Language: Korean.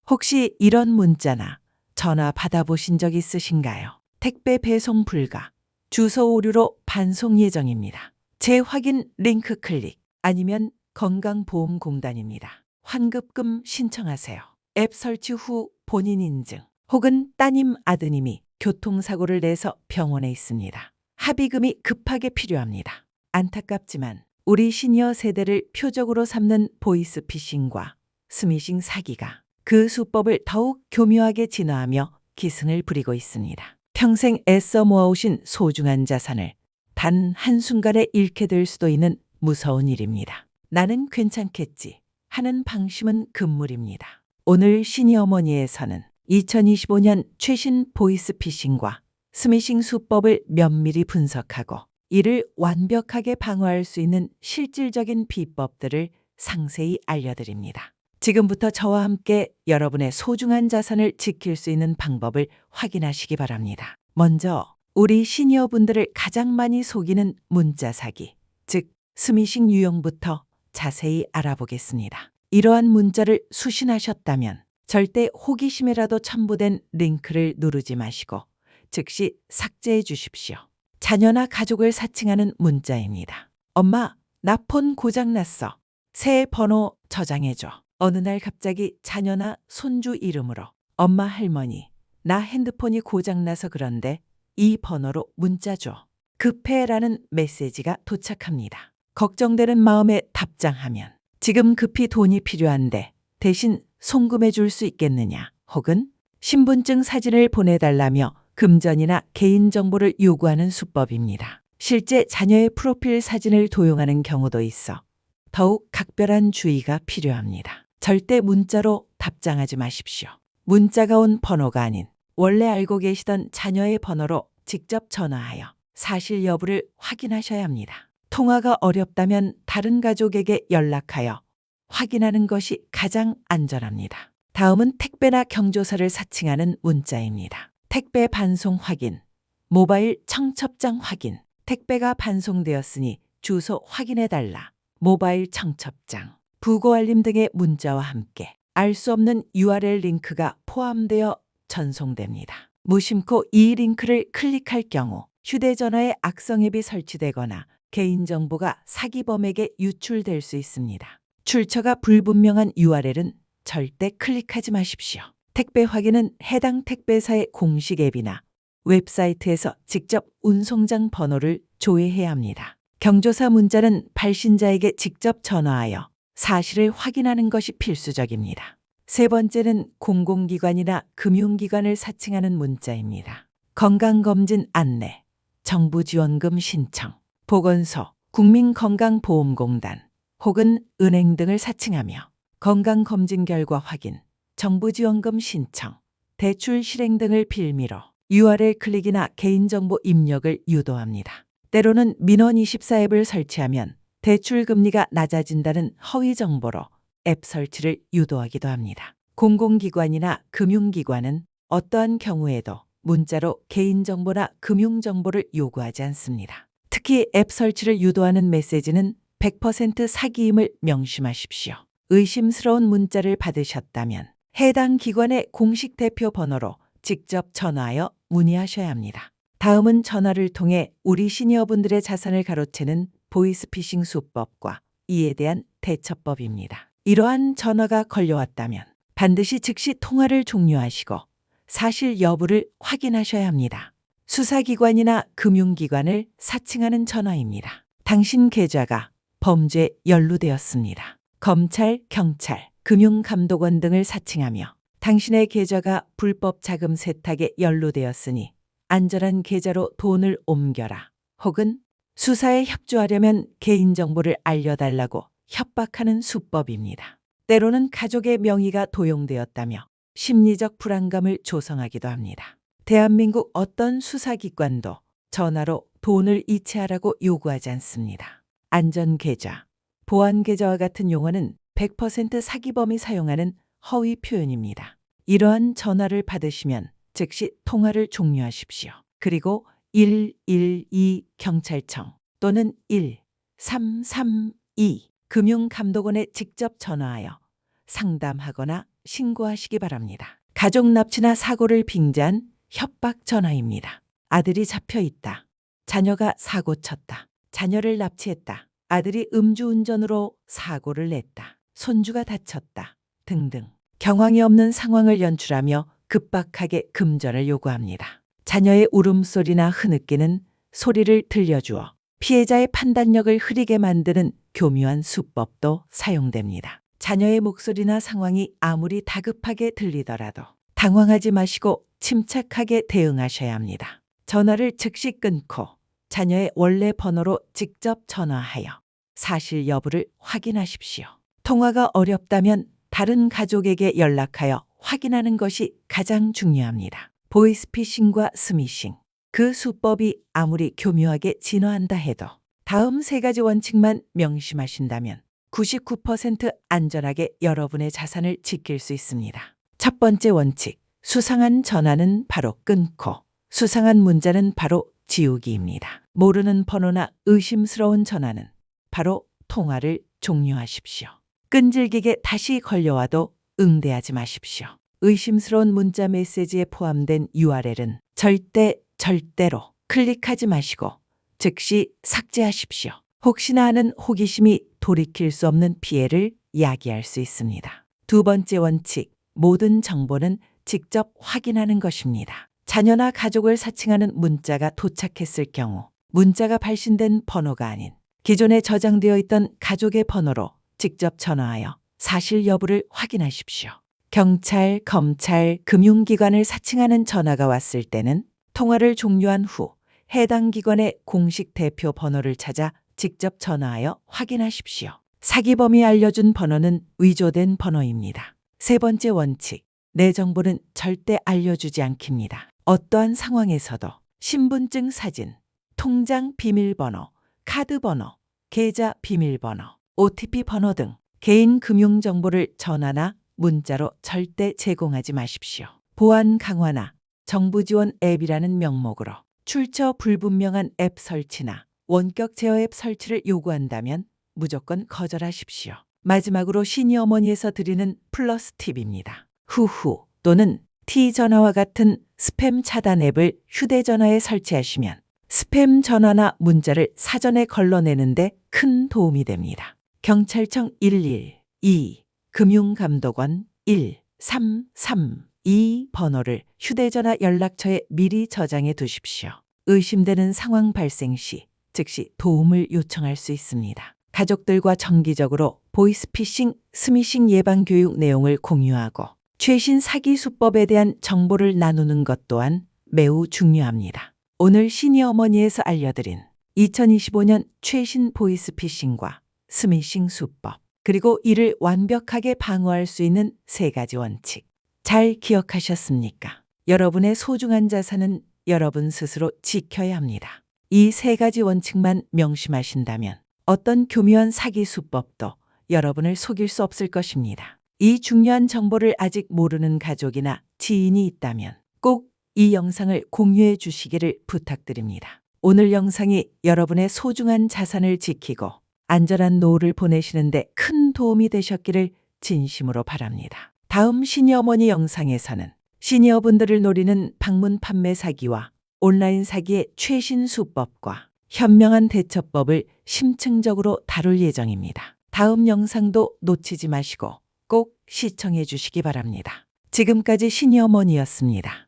혹시 이런 문자나 전화 받아보신 적 있으신가요? 택배 배송 불가, 주소 오류로 반송 예정입니다. 재확인 링크 클릭, 아니면 건강보험공단입니다. 환급금 신청하세요. 앱 설치 후 본인 인증, 혹은 따님 아드님이 교통사고를 내서 병원에 있습니다. 합의금이 급하게 필요합니다. 안타깝지만 우리 시니어 세대를 표적으로 삼는 보이스피싱과 스미싱 사기가 그 수법을 더욱 교묘하게 진화하며 기승을 부리고 있습니다. 평생 애써 모아오신 소중한 자산을 단 한순간에 잃게 될 수도 있는 무서운 일입니다. 나는 괜찮겠지 하는 방심은 금물입니다. 오늘 시니어머니에서는 2025년 최신 보이스피싱과 스미싱 수법을 면밀히 분석하고 이를 완벽하게 방어할 수 있는 실질적인 비법들을 상세히 알려드립니다. 지금부터 저와 함께 여러분의 소중한 자산을 지킬 수 있는 방법을 확인하시기 바랍니다. 먼저 우리 시니어분들을 가장 많이 속이는 문자 사기, 즉 스미싱 유형부터 자세히 알아보겠습니다. 이러한 문자를 수신하셨다면 절대 호기심에라도 첨부된 링크를 누르지 마시고 즉시 삭제해 주십시오. 자녀나 가족을 사칭하는 문자입니다. 엄마, 나 폰 고장났어. 새 번호 저장해줘. 어느 날 갑자기 자녀나 손주 이름으로 엄마 할머니, 나 핸드폰이 고장나서 그런데 이 번호로 문자 줘. 급해라는 메시지가 도착합니다. 걱정되는 마음에 답장하면 지금 급히 돈이 필요한데 대신 송금해 줄 수 있겠느냐, 혹은 신분증 사진을 보내달라며 금전이나 개인정보를 요구하는 수법입니다. 실제 자녀의 프로필 사진을 도용하는 경우도 있어 더욱 각별한 주의가 필요합니다. 절대 문자로 답장하지 마십시오. 문자가 온 번호가 아닌 원래 알고 계시던 자녀의 번호로 직접 전화하여 사실 여부를 확인하셔야 합니다. 통화가 어렵다면 다른 가족에게 연락하여 확인하는 것이 가장 안전합니다. 다음은 택배나 경조사를 사칭하는 문자입니다. 택배 반송 확인, 모바일 청첩장 확인, 택배가 반송되었으니 주소 확인해달라, 모바일 청첩장, 부고 알림 등의 문자와 함께 알 수 없는 URL 링크가 포함되어 전송됩니다. 무심코 이 링크를 클릭할 경우 휴대전화에 악성 앱이 설치되거나 개인정보가 사기범에게 유출될 수 있습니다. 출처가 불분명한 URL은 절대 클릭하지 마십시오. 택배 확인은 해당 택배사의 공식 앱이나 웹사이트에서 직접 운송장 번호를 조회해야 합니다. 경조사 문자는 발신자에게 직접 전화하여 사실을 확인하는 것이 필수적입니다. 세 번째는 공공기관이나 금융기관을 사칭하는 문자입니다. 건강검진 안내, 정부지원금 신청, 보건소, 국민건강보험공단, 혹은 은행 등을 사칭하며 건강검진 결과 확인, 정부지원금 신청, 대출 실행 등을 빌미로 URL 클릭이나 개인정보 입력을 유도합니다. 때로는 민원24 앱을 설치하면 대출 금리가 낮아진다는 허위 정보로 앱 설치를 유도하기도 합니다. 공공기관이나 금융기관은 어떠한 경우에도 문자로 개인정보나 금융정보를 요구하지 않습니다. 특히 앱 설치를 유도하는 메시지는 100% 사기임을 명심하십시오. 의심스러운 문자를 받으셨다면 해당 기관의 공식 대표 번호로 직접 전화하여 문의하셔야 합니다. 다음은 전화를 통해 우리 시니어분들의 자산을 가로채는 보이스피싱 수법과 이에 대한 대처법입니다. 이러한 전화가 걸려왔다면 반드시 즉시 통화를 종료하시고 사실 여부를 확인하셔야 합니다. 수사기관이나 금융기관을 사칭하는 전화입니다. 당신 계좌가 범죄에 연루되었습니다. 검찰, 경찰, 금융감독원 등을 사칭하며 당신의 계좌가 불법 자금 세탁에 연루되었으니 안전한 계좌로 돈을 옮겨라, 혹은 수사에 협조하려면 개인정보를 알려달라고 협박하는 수법입니다. 때로는 가족의 명의가 도용되었다며 심리적 불안감을 조성하기도 합니다. 대한민국 어떤 수사기관도 전화로 돈을 이체하라고 요구하지 않습니다. 안전계좌, 보안계좌와 같은 용어는 100% 사기범이 사용하는 허위 표현입니다. 이러한 전화를 받으시면 즉시 통화를 종료하십시오. 그리고 112 경찰청 또는 1332 금융감독원에 직접 전화하여 상담하거나 신고하시기 바랍니다. 가족 납치나 사고를 빙자한 협박 전화입니다. 아들이 잡혀 있다. 자녀가 사고 쳤다. 자녀를 납치했다. 아들이 음주운전으로 사고를 냈다. 손주가 다쳤다. 등등. 경황이 없는 상황을 연출하며 급박하게 금전을 요구합니다. 자녀의 울음소리나 흐느끼는 소리를 들려주어 피해자의 판단력을 흐리게 만드는 교묘한 수법도 사용됩니다. 자녀의 목소리나 상황이 아무리 다급하게 들리더라도 당황하지 마시고 침착하게 대응하셔야 합니다. 전화를 즉시 끊고 자녀의 원래 번호로 직접 전화하여 사실 여부를 확인하십시오. 통화가 어렵다면 다른 가족에게 연락하여 확인하는 것이 가장 중요합니다. 보이스피싱과 스미싱. 그 수법이 아무리 교묘하게 진화한다 해도 다음 세 가지 원칙만 명심하신다면 99% 안전하게 여러분의 자산을 지킬 수 있습니다. 첫 번째 원칙. 수상한 전화는 바로 끊고 수상한 문자는 바로 지우기입니다. 모르는 번호나 의심스러운 전화는 바로 통화를 종료하십시오. 끈질기게 다시 걸려와도 응대하지 마십시오. 의심스러운 문자 메시지에 포함된 URL은 절대로 클릭하지 마시고 즉시 삭제하십시오. 혹시나 하는 호기심이 돌이킬 수 없는 피해를 야기할 수 있습니다. 두 번째 원칙. 모든 정보는 직접 확인하는 것입니다. 자녀나 가족을 사칭하는 문자가 도착했을 경우 문자가 발신된 번호가 아닌 기존에 저장되어 있던 가족의 번호로 직접 전화하여 사실 여부를 확인하십시오. 경찰, 검찰, 금융기관을 사칭하는 전화가 왔을 때는 통화를 종료한 후 해당 기관의 공식 대표 번호를 찾아 직접 전화하여 확인하십시오. 사기범이 알려준 번호는 위조된 번호입니다. 세 번째 원칙. 내 정보는 절대 알려주지 않깁니다. 어떠한 상황에서도 신분증 사진, 통장 비밀번호, 카드 번호, 계좌 비밀번호, OTP 번호 등 개인 금융 정보를 전화나 문자로 절대 제공하지 마십시오. 보안 강화나 정부 지원 앱이라는 명목으로 출처 불분명한 앱 설치나 원격 제어 앱 설치를 요구한다면 무조건 거절하십시오. 마지막으로 시니어머니에서 드리는 플러스 팁입니다. 후후 또는 T전화와 같은 스팸 차단 앱을 휴대전화에 설치하시면 스팸 전화나 문자를 사전에 걸러내는데 큰 도움이 됩니다. 경찰청 112, 금융감독원 1332 번호를 휴대전화 연락처에 미리 저장해 두십시오. 의심되는 상황 발생 시 즉시 도움을 요청할 수 있습니다. 가족들과 정기적으로 보이스피싱, 스미싱 예방 교육 내용을 공유하고 최신 사기 수법에 대한 정보를 나누는 것 또한 매우 중요합니다. 오늘 시니어머니에서 알려드린 2025년 최신 보이스피싱과 스미싱 수법, 그리고 이를 완벽하게 방어할 수 있는 세 가지 원칙. 잘 기억하셨습니까? 여러분의 소중한 자산은 여러분 스스로 지켜야 합니다. 이 세 가지 원칙만 명심하신다면 어떤 교묘한 사기 수법도 여러분을 속일 수 없을 것입니다. 이 중요한 정보를 아직 모르는 가족이나 지인이 있다면 꼭 이 영상을 공유해 주시기를 부탁드립니다. 오늘 영상이 여러분의 소중한 자산을 지키고 안전한 노후를 보내시는데 큰 도움이 되셨기를 진심으로 바랍니다. 다음 시니어머니 영상에서는 시니어분들을 노리는 방문 판매 사기와 온라인 사기의 최신 수법과 현명한 대처법을 심층적으로 다룰 예정입니다. 다음 영상도 놓치지 마시고 꼭 시청해 주시기 바랍니다. 지금까지 시니어머니였습니다.